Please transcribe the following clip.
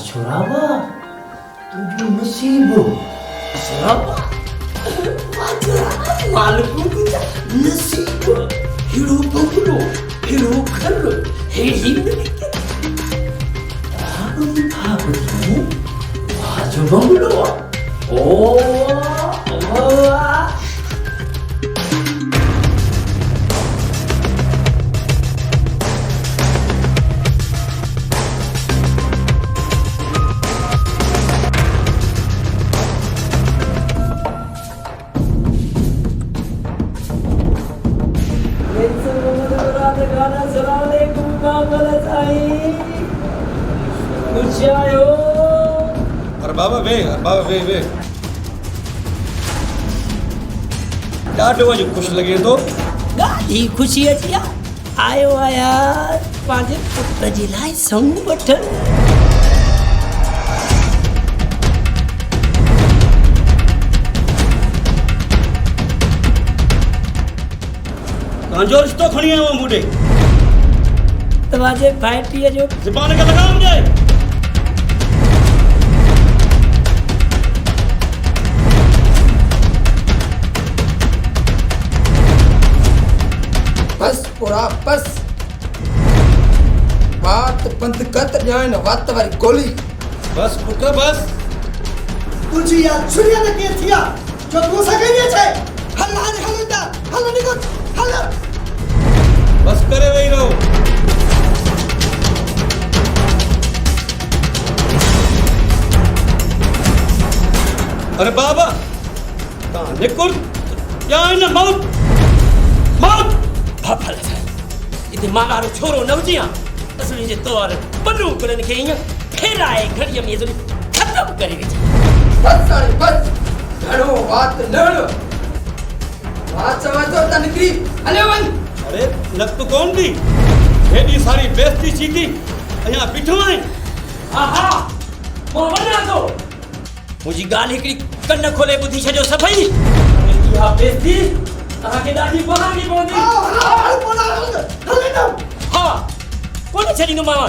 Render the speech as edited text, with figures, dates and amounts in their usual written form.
छुरावा तुझी नसीब छुरावा मालकू तुझा नसीब हिरो बंगलो हिरो घर हे जिंदगी भागू बाजू बंगलो ओ बाबा वे ॾाढो अॼु ख़ुशि लॻे थो ॾाढी ख़ुशी अची आयो आया पंहिंजे पुट जे लाइ संग वठण तव्हांजो रिश्तो खणी आयो आहियां मूंॾे तव्हांजे भाइटीअ जो ज़बान खे लगाम ॾे बस पूरा बस बात बंद कर जान वात वाली गोली बस पुट बस तुझी या छुरिया ने के थिया जो तू सके नहीं छे हल्ला निको हल्ला बस करे वही रहो अरे बाबा ता निकुर या न मौत फफल इते मारो छोरो न हुजिया असली जे तोर पन्नू कुलन खे ईअं फेराए घड़ीअ में खत्म करे विझ बस सारी बस घणो बात लड़ बात समझो त निकरी हले वन अरे लत कौन दी हेडी सारी बेइज्जती चीती अया बिठो है आहा मो वना तो मुजी गाल हिकड़ी कन्न खोले बुधी छजो सभई इहा बेइज्जती तव्हांखे ॾाढी महांगी पवंदी हले न हा कोन छॾींदोमांव